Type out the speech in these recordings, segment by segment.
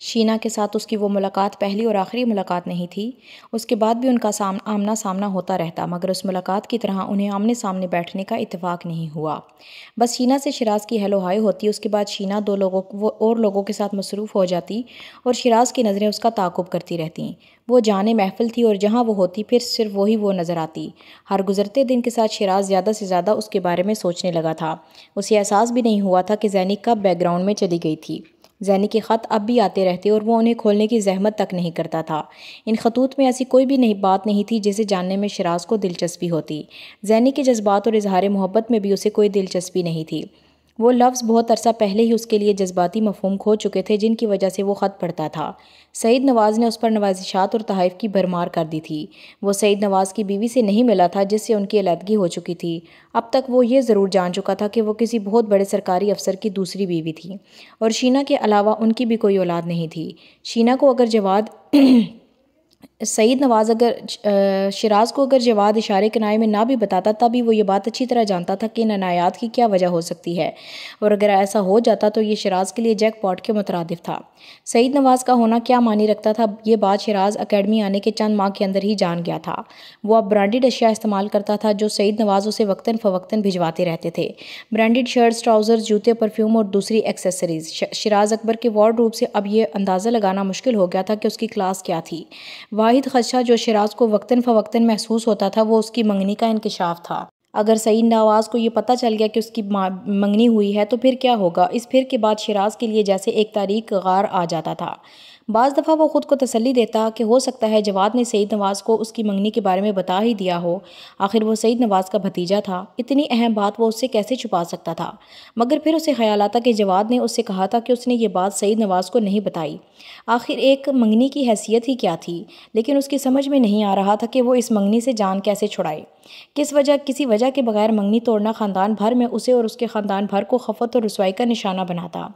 شینا کے ساتھ اس کی وہ ملاقات پہلی اور آخری ملاقات نہیں تھی۔ اس کے بعد بھی ان کا آمنا سامنا ہوتا رہتا، مگر اس ملاقات کی طرح انہیں آمنے سامنے بیٹھنے کا اتفاق نہیں ہوا۔ بس شینا سے شیراز کی ہیلو ہائی ہوتی، اس کے بعد شینا اور لوگوں کے ساتھ مصروف ہو جاتی اور شیراز کی نظریں اس کا تعاقب کرتی رہتیں۔ وہ جانے محفل تھی اور جہاں وہ ہوتی پھر صرف وہ نظر آتی۔ ہر گزرتے دن کے ساتھ شیراز زیادہ سے زیادہ اس کے بارے میں سوچنے لگا تھا۔ اسے احساس بھی نہیں ہوا تھا کہ زینی کب بیک گراؤنڈ میں چلی گئی تھی۔ زینی کے خط اب بھی آتے رہتے اور وہ انہیں کھولنے کی زحمت تک نہیں کرتا تھا۔ ان خطوط میں ایسی کوئی بھی بات نہیں تھی جسے جاننے میں شیراز کو دلچسپی ہوتی۔ زینی کے جذبات اور اظہار محبت میں بھی اسے کوئی دلچسپی نہیں تھی۔ وہ لفظ بہت عرصہ پہلے ہی اس کے لیے جذباتی مفہوم کھو چکے تھے جن کی وجہ سے وہ خط پڑھتا تھا۔ سعید نواز نے اس پر نوازشات اور تحائف کی بھرمار کر دی تھی۔ وہ سعید نواز کی بیوی سے نہیں ملا تھا جس سے ان کی علیحدگی ہو چکی تھی۔ اب تک وہ یہ ضرور جان چکا تھا کہ وہ کسی بہت بڑے سرکاری افسر کی دوسری بیوی تھی اور شینا کے علاوہ ان کی بھی کوئی اولاد نہیں تھی۔ شینا کو اگر شیراز کو اگر جواد اشارے کنائے میں نہ بھی بتاتا تب بھی وہ یہ بات اچھی طرح جانتا تھا کہ ان عنایات کی کیا وجہ ہو سکتی ہے، اور اگر ایسا ہو جاتا تو یہ شیراز کے لیے جیک پاٹ کے مترادف تھا۔ سعید نواز کا ہونا کیا معنی رکھتا تھا، یہ بات شیراز اکیڈمی آنے کے چند ماہ کے اندر ہی جان گیا تھا۔ وہ اب برانڈڈ اشیاء استعمال کرتا تھا جو سعید نواز اسے وقتاً فوقتاً بھجواتے رہتے تھے۔ برانڈڈ شرٹس، ٹراؤزرز، جوتے، پرفیوم اور دوسری ایکسیسریز۔ شیراز اکبر کے وارڈروب سے اب یہ اندازہ لگانا مشکل ہو گیا تھا کہ اس کی کلاس کیا تھی۔ واحد خدشہ جو شیراز کو وقتاً فوقتاً محسوس ہوتا تھا وہ اس کی منگنی کا انکشاف تھا۔ اگر سعید نواز کو یہ پتہ چل گیا کہ اس کی منگنی ہوئی ہے تو پھر کیا ہوگا؟ اس پھر کے بعد شیراز کے لیے جیسے ایک تاریک غار آ جاتا تھا۔ بعض دفعہ وہ خود کو تسلی دیتا کہ ہو سکتا ہے جواد نے سعید نواز کو اس کی منگنی کے بارے میں بتا ہی دیا ہو، آخر وہ سعید نواز کا بھتیجا تھا، اتنی اہم بات وہ اس سے کیسے چھپا سکتا تھا؟ مگر پھر اسے خیال آتا کہ جواد نے اس سے کہا تھا کہ اس نے یہ بات سعید نواز کو نہیں بتائی۔ آخر ایک منگنی کی حیثیت ہی کیا تھی؟ لیکن اس کی سمجھ میں نہیں آ رہا تھا کہ وہ اس منگنی سے جان کیسے چھڑائے۔ کسی وجہ کے بغیر منگنی توڑنا خاندان بھر میں اسے اور اس کے خاندان بھر کو خفت اور رسوائی کا نشانہ بناتا۔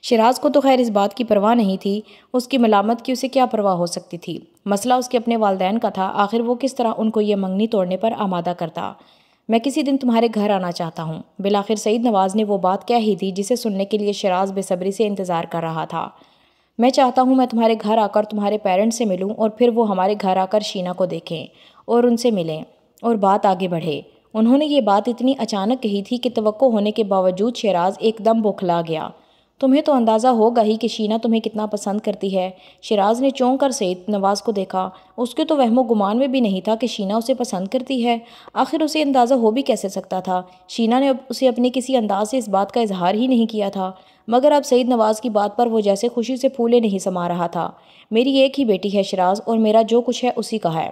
شیراز کو تو خیر اس بات کی پرواہ نہیں تھی، اس کی ملامت کی اسے کیا پرواہ ہو سکتی تھی؟ مسئلہ اس کے اپنے والدین کا تھا، آخر وہ کس طرح ان کو یہ منگنی توڑنے پر آمادہ کرتا۔ میں کسی دن تمہارے گھر آنا چاہتا ہوں۔ بالآخر سعید نواز نے وہ بات کہہ ہی دی جسے سننے کے لیے شیراز بے صبری سے انتظار کر رہا تھا۔ میں چاہتا ہوں میں تمہارے گھر آ کر تمہارے پیرنٹس سے ملوں اور پھر وہ ہمارے گھر آ کر شینا کو دیکھیں اور ان سے ملیں اور بات آگے بڑھے۔ انہوں نے یہ بات اتنی اچانک کہی تھی کہ توقع ہونے کے باوجود شیراز ایک دم بوکھلا گیا۔ تمہیں تو اندازہ ہوگا ہی کہ شینا تمہیں کتنا پسند کرتی ہے۔ شیراز نے چونک کر سعید نواز کو دیکھا۔ اس کے تو وہم و گمان میں بھی نہیں تھا کہ شینا اسے پسند کرتی ہے۔ آخر اسے اندازہ ہو بھی کیسے سکتا تھا؟ شینا نے اسے اپنے کسی انداز سے اس بات کا اظہار ہی نہیں کیا تھا، مگر اب سعید نواز کی بات پر وہ جیسے خوشی سے پھولے نہیں سما رہا تھا۔ میری ایک ہی بیٹی ہے شیراز، اور میرا جو کچھ ہے اسی کا ہے۔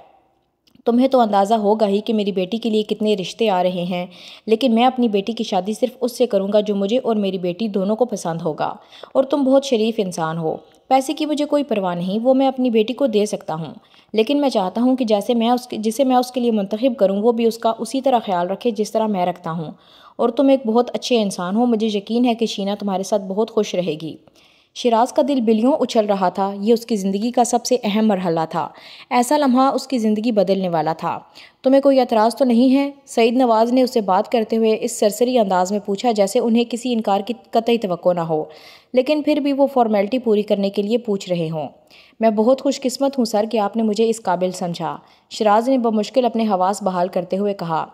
تمہیں تو اندازہ ہوگا ہی کہ میری بیٹی کے لیے کتنے رشتے آ رہے ہیں، لیکن میں اپنی بیٹی کی شادی صرف اس سے کروں گا جو مجھے اور میری بیٹی دونوں کو پسند ہوگا، اور تم بہت شریف انسان ہو۔ پیسے کی مجھے کوئی پرواہ نہیں، وہ میں اپنی بیٹی کو دے سکتا ہوں، لیکن میں چاہتا ہوں کہ جسے میں اس کے لیے منتخب کروں وہ بھی اس کا اسی طرح خیال رکھے جس طرح میں رکھتا ہوں، اور تم ایک بہت اچھے انسان ہو، مجھے یقین ہے کہ شینا تمہارے ساتھ بہت خوش رہے گی۔ شیراز کا دل بلیوں اچھل رہا تھا۔ یہ اس کی زندگی کا سب سے اہم مرحلہ تھا، ایسا لمحہ اس کی زندگی بدلنے والا تھا۔ تمہیں کوئی اعتراض تو نہیں ہے؟ سعید نواز نے اسے بات کرتے ہوئے اس سرسری انداز میں پوچھا جیسے انہیں کسی انکار کی قطعی توقع نہ ہو، لیکن پھر بھی وہ فارمیلٹی پوری کرنے کے لیے پوچھ رہے ہوں۔ میں بہت خوش قسمت ہوں سر کہ آپ نے مجھے اس قابل سمجھا، شیراز نے بمشکل اپنے حواس بحال کرتے ہوئے کہا۔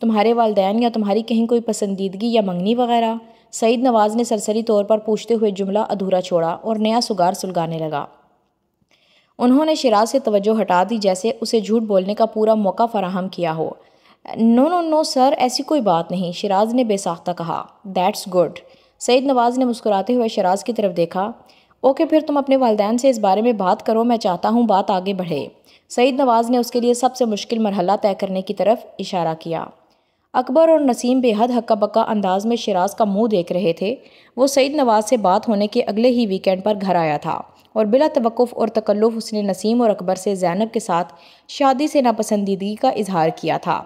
تمہارے والدین یا تمہاری کہیں کوئی پسندیدگی یا منگنی وغیرہ؟ سعید نواز نے سرسری طور پر پوچھتے ہوئے جملہ ادھورا چھوڑا اور نیا سگار سلگانے لگا۔ انہوں نے شیراز سے توجہ ہٹا دی جیسے اسے جھوٹ بولنے کا پورا موقع فراہم کیا ہو۔ نو سر، ایسی کوئی بات نہیں، شیراز نے بے ساختہ کہا۔ That's good. سعید نواز نے مسکراتے ہوئے شیراز کی طرف دیکھا۔ اوکے، پھر تم اپنے والدین سے اس بارے میں بات کرو، میں چاہتا ہوں بات آگے بڑھے۔ سعید نواز نے اس کے لیے سب سے مشکل مرحلہ طے کرنے کی طرف اشارہ کیا۔ اکبر اور نسیم بے حد ہکا بکا انداز میں شیراز کا منہ دیکھ رہے تھے۔ وہ سعید نواز سے بات ہونے کے اگلے ہی ویکینڈ پر گھر آیا تھا اور بلا توقف اور تکلف اس نے نسیم اور اکبر سے زینب کے ساتھ شادی سے ناپسندیدگی کا اظہار کیا تھا۔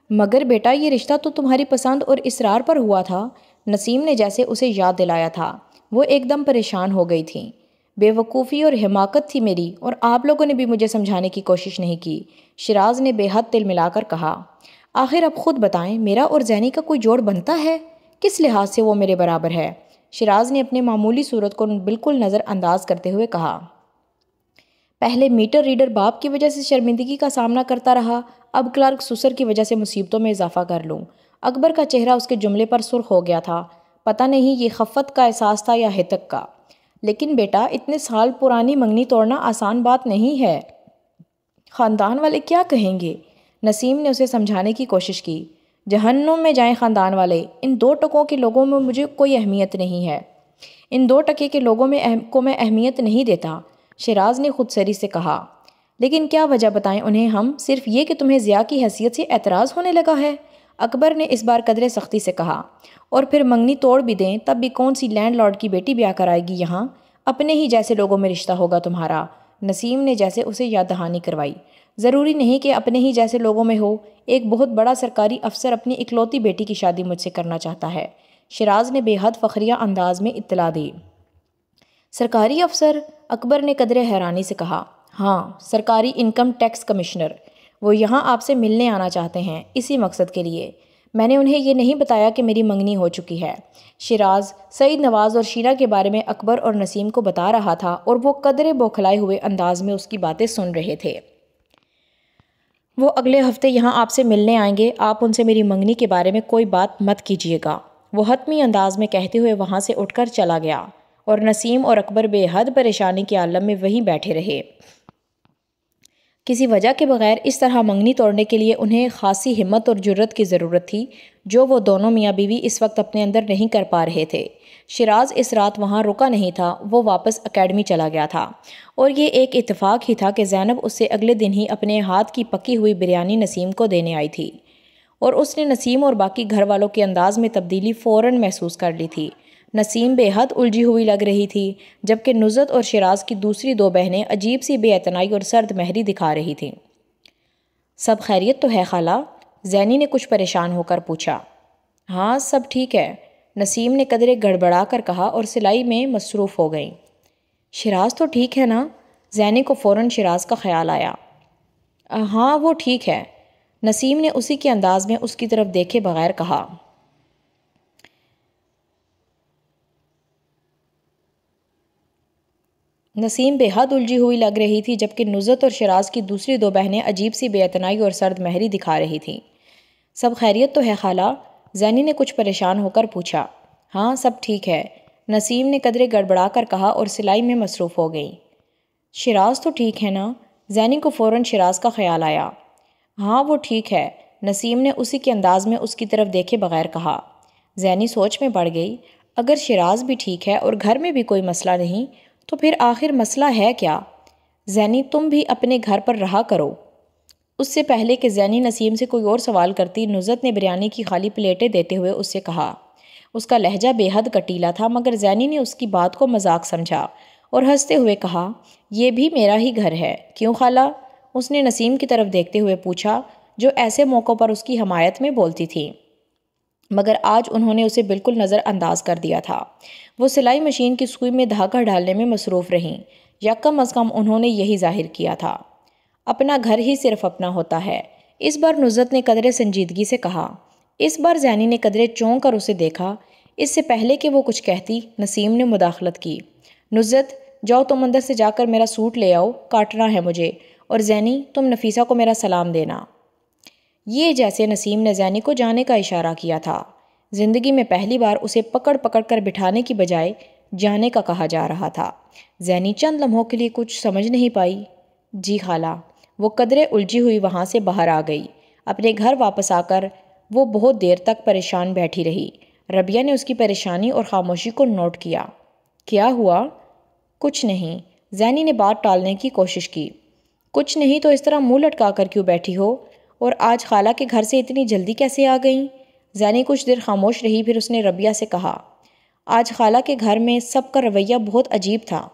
مگر بیٹا، یہ رشتہ تو تمہاری پسند اور اصرار پر ہوا تھا، نسیم نے جیسے اسے یاد دلایا تھا۔ وہ ایک دم پریشان ہو گئی تھیں۔ بے وقوفی اور حماقت تھی میری، اور آپ لوگوں نے بھی مجھے سمجھانے کی کوشش نہیں کی، شیراز نے بے حد تل ملا کر کہا۔ آخر اب خود بتائیں، میرا اور زینی کا کوئی جوڑ بنتا ہے؟ کس لحاظ سے وہ میرے برابر ہے؟ شیراز نے اپنے معمولی صورت کو بالکل نظر انداز کرتے ہوئے کہا، پہلے میٹر ریڈر باپ کی وجہ سے شرمندگی کا سامنا کرتا رہا، اب کلرک سسر کی وجہ سے مصیبتوں میں اضافہ کر لوں۔ اکبر کا چہرہ اس کے جملے پر سرخ ہو گیا تھا۔ پتہ نہیں یہ خفت کا احساس تھا یا ہتک کا۔ لیکن بیٹا، اتنے سال پرانی منگنی توڑنا آسان بات نہیں ہے۔ خاندان والے کیا کہیں گے؟ نسیم نے اسے سمجھانے کی کوشش کی۔ جہنم میں جائیں خاندان والے، ان 2 ٹکوں کے لوگوں میں مجھے کوئی اہمیت نہیں ہے۔ ان 2 ٹکے کے لوگوں کو میں اہمیت نہیں دیتا، شیراز نے خود سری سے کہا۔ لیکن کیا وجہ بتائیں انہیں ہم؟ صرف یہ کہ تمہیں ضیاء کی حیثیت سے اعتراض ہونے لگا ہے؟ اکبر نے اس بار قدرے سختی سے کہا۔ اور پھر منگنی توڑ بھی دیں تب بھی کون سی لینڈ لارڈ کی بیٹی بیاہ کرائے گی یہاں؟ اپنے ہی جیسے لوگوں میں رشتہ ہوگا تمہارا۔ نسیم نے جیسے اسے یاد دہانی کروائی۔ ضروری نہیں کہ اپنے ہی جیسے لوگوں میں ہو، ایک بہت بڑا سرکاری افسر اپنی اکلوتی بیٹی کی شادی مجھ سے کرنا چاہتا ہے، شیراز نے بے حد فخریہ انداز میں اطلاع دی۔ سرکاری افسر؟ اکبر نے قدرے حیرانی سے کہا۔ ہاں، سرکاری انکم ٹیکس کمشنر۔ وہ یہاں آپ سے ملنے آنا چاہتے ہیں، اسی مقصد کے لیے۔ میں نے انہیں یہ نہیں بتایا کہ میری منگنی ہو چکی ہے۔ شیراز سعید نواز اور شیرہ کے بارے میں اکبر اور نسیم کو بتا رہا تھا اور وہ قدرے بوکھلائے ہوئے انداز میں اس کی باتیں سن رہے تھے۔ وہ اگلے ہفتے یہاں آپ سے ملنے آئیں گے، آپ ان سے میری منگنی کے بارے میں کوئی بات مت کیجیے گا، وہ حتمی انداز میں کہتے ہوئے وہاں سے اٹھ کر چلا گیا، اور نسیم اور اکبر بے حد پریشانی کے عالم میں وہیں بیٹھے رہے۔ کسی وجہ کے بغیر اس طرح منگنی توڑنے کے لیے انہیں خاصی ہمت اور جرت کی ضرورت تھی، جو وہ دونوں میاں بیوی اس وقت اپنے اندر نہیں کر پا رہے تھے۔ شیراز اس رات وہاں رکا نہیں تھا، وہ واپس اکیڈمی چلا گیا تھا، اور یہ ایک اتفاق ہی تھا کہ زینب اس سے اگلے دن ہی اپنے ہاتھ کی پکی ہوئی بریانی نسیم کو دینے آئی تھی، اور اس نے نسیم اور باقی گھر والوں کے انداز میں تبدیلی فوراً محسوس کر لی تھی۔ نسیم بے حد الجھی ہوئی لگ رہی تھی، جبکہ نزہت اور شیراز کی دوسری 2 بہنیں عجیب سی بے اعتنائی اور سرد مہری دکھا رہی تھیں۔ سب خیریت تو ہے خالہ؟ زینی نے کچھ پریشان ہو کر پوچھا۔ ہاں، سب ٹھیک ہے، نسیم نے قدرے گڑبڑا کر کہا اور سلائی میں مصروف ہو گئیں۔ شیراز تو ٹھیک ہے نا؟ زینی کو فوراً شیراز کا خیال آیا۔ ہاں، وہ ٹھیک ہے، نسیم نے اسی کے انداز میں اس کی طرف دیکھے بغیر کہا۔ نسیم بے حد الجھی ہوئی لگ رہی تھی، جبکہ نزہت اور شیراز کی دوسری 2 بہنیں عجیب سی بے اعتنائی اور سرد مہری دکھا رہی تھیں۔ سب خیریت تو ہے خالہ؟ زینی نے کچھ پریشان ہو کر پوچھا۔ ہاں، سب ٹھیک ہے، نسیم نے قدرے گڑبڑا کر کہا اور سلائی میں مصروف ہو گئیں۔ شیراز تو ٹھیک ہے نا؟ زینی کو فوراً شیراز کا خیال آیا۔ ہاں، وہ ٹھیک ہے، نسیم نے اسی کے انداز میں اس کی طرف دیکھے بغیر کہا۔ زینی سوچ میں پڑ گئی، اگر شیراز بھی ٹھیک ہے اور گھر میں بھی کوئی مسئلہ نہیں تو پھر آخر مسئلہ ہے کیا؟ زینی، تم بھی اپنے گھر پر رہا کرو۔ اس سے پہلے کہ زینی نسیم سے کوئی اور سوال کرتی، نزہت نے بریانی کی خالی پلیٹیں دیتے ہوئے اس سے کہا۔ اس کا لہجہ بے حد کٹیلا تھا، مگر زینی نے اس کی بات کو مذاق سمجھا اور ہنستے ہوئے کہا، یہ بھی میرا ہی گھر ہے، کیوں خالہ؟ اس نے نسیم کی طرف دیکھتے ہوئے پوچھا، جو ایسے موقعوں پر اس کی حمایت میں بولتی تھی، مگر آج انہوں نے اسے بالکل نظر انداز کر دیا تھا۔ وہ سلائی مشین کی سوئی میں دھاگہ ڈالنے میں مصروف رہیں، یا کم از کم انہوں نے یہی ظاہر کیا تھا۔ اپنا گھر ہی صرف اپنا ہوتا ہے، اس بار نزہت نے قدرے سنجیدگی سے کہا۔ اس بار زینی نے قدرے چونک کر اسے دیکھا۔ اس سے پہلے کہ وہ کچھ کہتی، نسیم نے مداخلت کی۔ نزہت، جاؤ تم اندر سے جا کر میرا سوٹ لے آؤ، کاٹنا ہے مجھے، اور زینی، تم نفیسہ کو میرا سلام دینا۔ یہ جیسے نسیم نے زینی کو جانے کا اشارہ کیا تھا۔ زندگی میں پہلی بار اسے پکڑ پکڑ کر بٹھانے کی بجائے جانے کا کہا جا رہا تھا۔ زینی چند لمحوں کے لیے کچھ سمجھ نہیں پائی۔ جی خالہ۔ وہ قدرے الجھی ہوئی وہاں سے باہر آ گئی۔ اپنے گھر واپس آ کر وہ بہت دیر تک پریشان بیٹھی رہی۔ ربیہ نے اس کی پریشانی اور خاموشی کو نوٹ کیا۔ کیا ہوا؟ کچھ نہیں، زینی نے بات ٹالنے کی کوشش کی۔ کچھ نہیں تو اس طرح منہ لٹکا کر کیوں بیٹھی ہو؟ اور آج خالہ کے گھر سے اتنی جلدی کیسے آ گئیں؟ زینی کچھ دیر خاموش رہی، پھر اس نے ربیہ سے کہا، آج خالہ کے گھر میں سب کا رویہ بہت عجیب تھا۔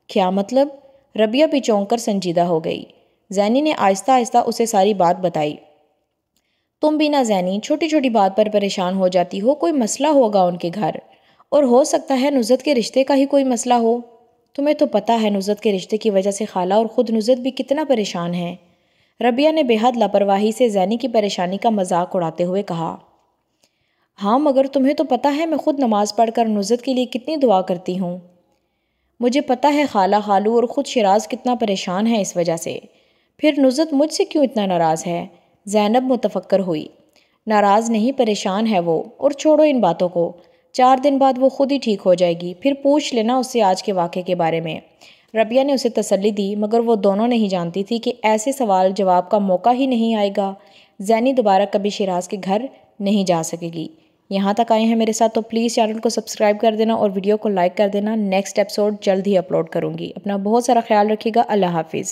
کیا مطلب؟ ربیہ بھی چونک کر سنجیدہ ہو گئی۔ زینی نے آہستہ آہستہ اسے ساری بات بتائی۔ تم بھی نہ زینی، چھوٹی چھوٹی بات پر پریشان ہو جاتی ہو، کوئی مسئلہ ہوگا ان کے گھر، اور ہو سکتا ہے نزہت کے رشتے کا ہی کوئی مسئلہ ہو۔ تمہیں تو پتہ ہے نزہت کے رشتے کی وجہ سے خالہ اور خود نزہت بھی کتنا پریشان ہے۔ ربیہ نے بے حد لاپرواہی سے زینی کی پریشانی کا مذاق اڑاتے ہوئے کہا۔ ہاں مگر تمہیں تو پتہ ہے میں خود نماز پڑھ کر نصرت کے لیے کتنی دعا کرتی ہوں۔ مجھے پتہ ہے خالہ، خالو اور خود شیراز کتنا پریشان ہے اس وجہ سے۔ پھر نصرت مجھ سے کیوں اتنا ناراض ہے؟ زینب متفکر ہوئی۔ ناراض نہیں، پریشان ہے وہ، اور چھوڑو ان باتوں کو۔ 4 دن بعد وہ خود ہی ٹھیک ہو جائے گی، پھر پوچھ لینا اس سے آج کے واقعے کے بارے میں۔ ربیہ نے اسے تسلی دی، مگر وہ دونوں نہیں جانتی تھی کہ ایسے سوال جواب کا موقع ہی نہیں آئے گا۔ زینی دوبارہ کبھی شیراز کے گھر نہیں جا سکے گی۔ یہاں تک آئے ہیں میرے ساتھ تو پلیز چینل کو سبسکرائب کر دینا اور ویڈیو کو لائک کر دینا۔ نیکسٹ ایپیسوڈ جلد ہی اپلوڈ کروں گی۔ اپنا بہت سارا خیال رکھیے گا۔ اللہ حافظ۔